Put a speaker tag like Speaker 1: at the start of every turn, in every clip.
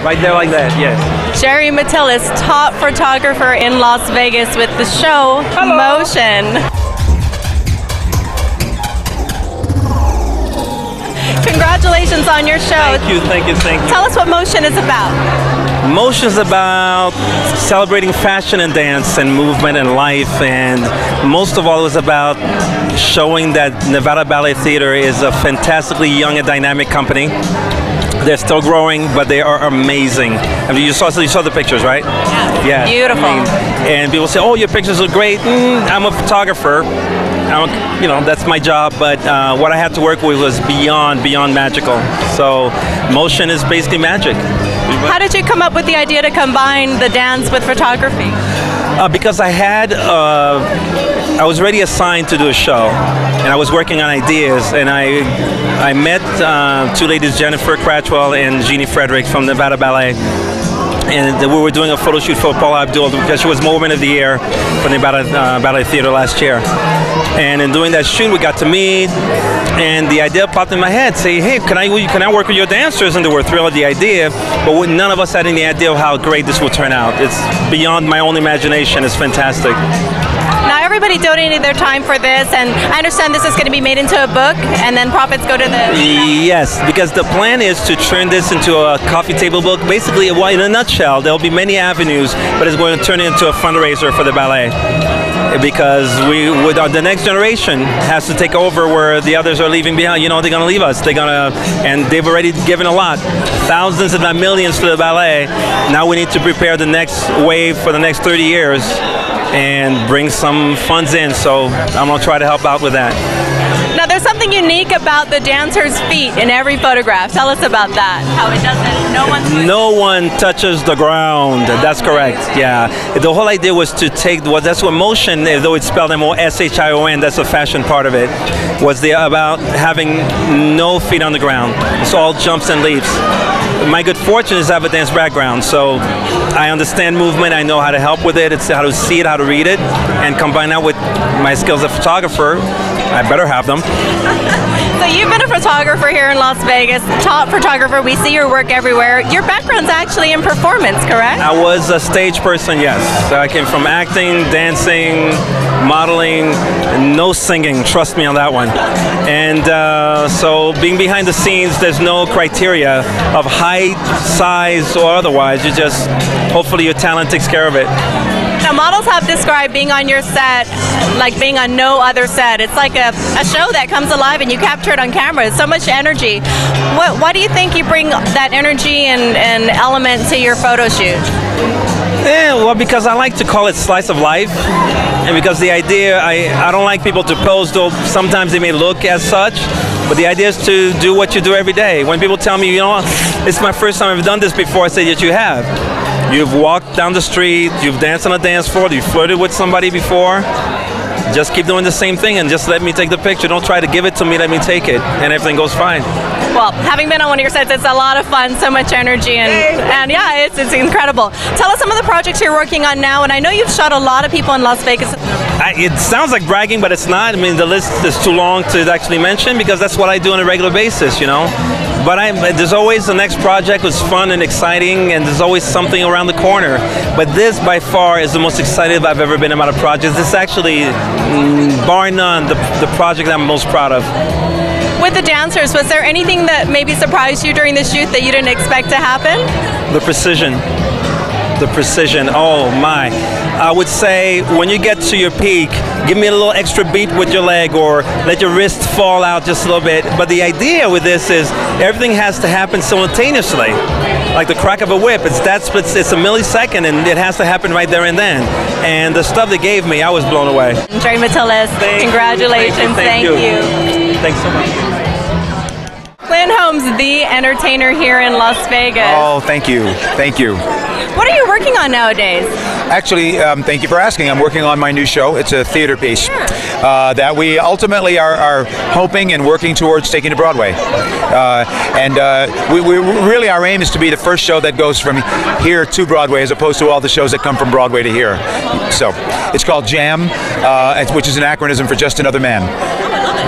Speaker 1: Right there like that, yes.
Speaker 2: Jerry Metellus, top photographer in Las Vegas with the show Motion. Congratulations on your show.
Speaker 1: Thank you, thank you, thank you.
Speaker 2: Tell us what Motion is about.
Speaker 1: Motion is about celebrating fashion and dance and movement and life, and most of all, it was about showing that Nevada Ballet Theater is a fantastically young and dynamic company. They're still growing, but they are amazing. I mean, you saw the pictures, right?
Speaker 2: Yeah. Beautiful.
Speaker 1: And people say, "Oh, your pictures look great." I'm a photographer. You know, that's my job, but what I had to work with was beyond magical. So Motion is basically magic.
Speaker 2: How did you come up with the idea to combine the dance with photography?
Speaker 1: Because I was already assigned to do a show, and I was working on ideas, and I met two ladies, Jennifer Cratchwell and Jeannie Frederick from Nevada Ballet. And we were doing a photo shoot for Paula Abdul because she was Woman of the Year for the Ballet Theater last year. And in doing that shoot, we got to meet, and the idea popped in my head. Say, hey, can I work with your dancers? And they were thrilled with the idea, but none of us had any idea of how great this would turn out. It's beyond my own imagination. It's fantastic.
Speaker 2: Now everybody donated their time for this, and I understand this is going to be made into a book, and then profits go to the...
Speaker 1: Yes, because the plan is to turn this into a coffee table book. Basically, in a nutshell, there'll be many avenues, but it's going to turn it into a fundraiser for the ballet. Because the next generation has to take over where the others are leaving behind. You know, they're going to leave us. And they've already given a lot, thousands if not millions to the ballet. Now we need to prepare the next wave for the next 30 years and bring some funds in. So I'm going to try to help out with that.
Speaker 2: Now there's something unique about the dancer's feet in every photograph. Tell us about that. How it doesn't,
Speaker 1: no one touches the ground. That's correct. Yeah. The whole idea was to take that's what Motion, though it's spelled M-O-S-H-I-O-N, that's the fashion part of it, was about having no feet on the ground. It's all jumps and leaps. My good fortune is I have a dance background, so I understand movement. I know how to help with it. It's how to see it, how to read it, and combine that with my skills as a photographer. I better have them.
Speaker 2: So you've been a photographer here in Las Vegas, top photographer. We see your work everywhere. Your background's actually in performance, correct?
Speaker 1: I was a stage person, yes. So I came from acting, dancing, modeling, no singing. Trust me on that one. And so being behind the scenes, there's no criteria of height, size, or otherwise. You just, hopefully your talent takes care of it.
Speaker 2: Now, models have described being on your set like being on no other set. It's like a show that comes alive and you capture it on camera. It's so much energy. Why do you think you bring that energy and element to your photo shoot?
Speaker 1: Yeah, well, because I like to call it slice of life, and because the idea, I don't like people to pose, though sometimes they may look as such, but the idea is to do what you do every day. When people tell me, you know, it's my first time I've done this before, I say that you have. You've walked down the street, you've danced on a dance floor, you've flirted with somebody before. Just keep doing the same thing and just let me take the picture. Don't try to give it to me, let me take it, and everything goes fine.
Speaker 2: Well, having been on one of your sets, it's a lot of fun, so much energy, and yeah, it's incredible. Tell us some of the projects you're working on now, and I know you've shot a lot of people in Las Vegas.
Speaker 1: It sounds like bragging, but it's not. I mean, the list is too long to actually mention because that's what I do on a regular basis, you know. But there's always the next project was fun and exciting, and there's always something around the corner. But this, by far, is the most excited I've ever been about a project. This is actually, bar none, the project that I'm most proud of.
Speaker 2: With the dancers, was there anything that maybe surprised you during the shoot that you didn't expect to happen?
Speaker 1: The precision. The precision, oh my. I would say when you get to your peak, give me a little extra beat with your leg or let your wrist fall out just a little bit. But the idea with this is everything has to happen simultaneously. Like the crack of a whip, it's a millisecond and it has to happen right there and then. And the stuff they gave me, I was blown away.
Speaker 2: Jerry Metellus, congratulations, thank you.
Speaker 1: Thanks so much.
Speaker 2: Clint Holmes, the entertainer here in Las Vegas.
Speaker 3: Oh, thank you. Thank you.
Speaker 2: What are you working on nowadays?
Speaker 3: Actually, thank you for asking. I'm working on my new show. It's a theater piece that we ultimately are hoping and working towards taking to Broadway. We really, our aim is to be the first show that goes from here to Broadway as opposed to all the shows that come from Broadway to here. So it's called JAM, which is an acronym for Just Another Man.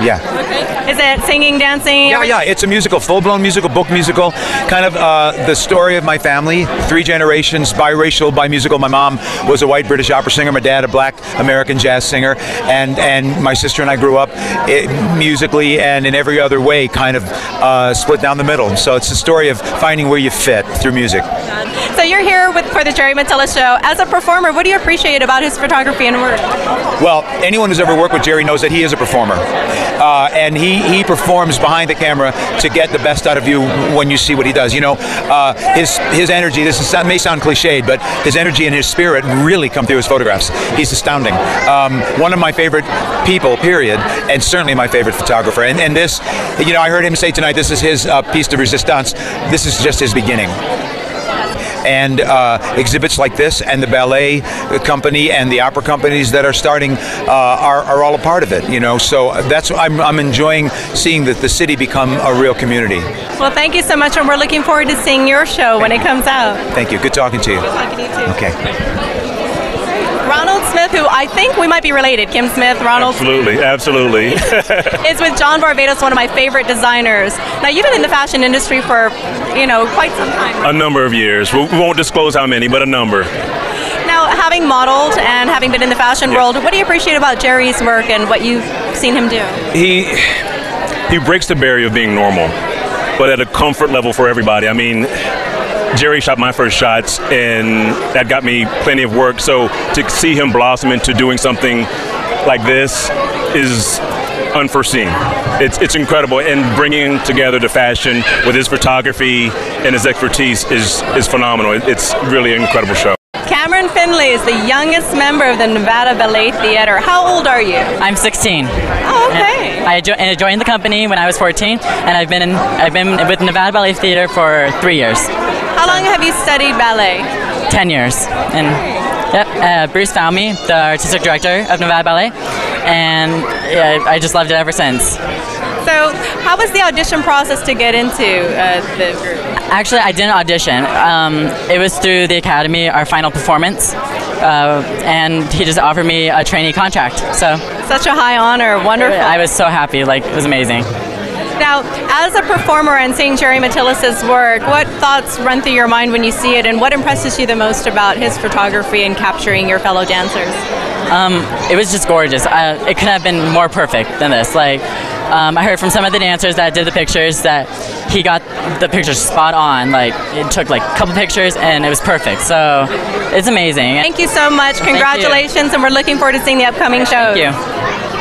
Speaker 3: Yeah.
Speaker 2: Okay. Is it singing, dancing?
Speaker 3: Yeah. It's a musical, full-blown musical, book musical. Kind of the story of my family, 3 generations, biracial, bimusical. My mom was a white British opera singer. My dad, a black American jazz singer. And my sister and I grew up musically and in every other way, kind of split down the middle. So it's a story of finding where you fit through music.
Speaker 2: So you're here for the Jerry Metellus Show. As a performer, what do you appreciate about his photography and work?
Speaker 3: Well, anyone who's ever worked with Jerry knows that he is a performer. And he performs behind the camera to get the best out of you when you see what he does. You know, his energy, may sound cliched, but his energy and his spirit really come through his photographs. He's astounding. One of my favorite people, period, and certainly my favorite photographer. And this, you know, I heard him say tonight, this is his piece de resistance. This is just his beginning. And exhibits like this and the ballet company and the opera companies that are starting are all a part of it, you know. So that's I'm enjoying seeing that the city become a real community.
Speaker 2: Well, thank you so much, and we're looking forward to seeing your show when it comes out.
Speaker 3: Thank you. Good talking to you.
Speaker 2: Good talking to you too.
Speaker 3: Okay.
Speaker 2: Ronald Smith, who I think we might be related. Kim Smith, Ronald.
Speaker 4: Absolutely.
Speaker 2: Is with John Barbados, one of my favorite designers. Now, you've been in the fashion industry for, you know, quite some time.
Speaker 4: A number of years. We won't disclose how many, but a number.
Speaker 2: Now, having modeled and having been in the fashion world, what do you appreciate about Jerry's work and what you've seen him do?
Speaker 4: He breaks the barrier of being normal, but at a comfort level for everybody. I mean, Jerry shot my first shots, and that got me plenty of work. So to see him blossom into doing something like this is unforeseen. It's incredible, and bringing together the fashion with his photography and his expertise is phenomenal. It's really an incredible show.
Speaker 2: Cameron Finley is the youngest member of the Nevada Ballet Theater. How old are you?
Speaker 5: I'm 16.
Speaker 2: Oh, okay.
Speaker 5: I joined the company when I was 14, and I've been with Nevada Ballet Theater for 3 years.
Speaker 2: How long have you studied ballet?
Speaker 5: 10 years. And yep, Bruce found me, the artistic director of Nevada Ballet, and yeah, I just loved it ever since.
Speaker 2: So, how was the audition process to get into the group?
Speaker 5: Actually, I didn't audition. It was through the academy, our final performance, and he just offered me a trainee contract. So
Speaker 2: such a high honor, wonderful.
Speaker 5: I was so happy, like it was amazing.
Speaker 2: Now, as a performer and seeing Jerry Metellus' work, what thoughts run through your mind when you see it, and what impresses you the most about his photography and capturing your fellow dancers?
Speaker 5: It was just gorgeous. It couldn't have been more perfect than this. Like, I heard from some of the dancers that did the pictures that he got the pictures spot on. Like, it took like a couple pictures and it was perfect. So it's amazing.
Speaker 2: Thank you so much. Congratulations, and we're looking forward to seeing the upcoming shows.
Speaker 5: Thank you.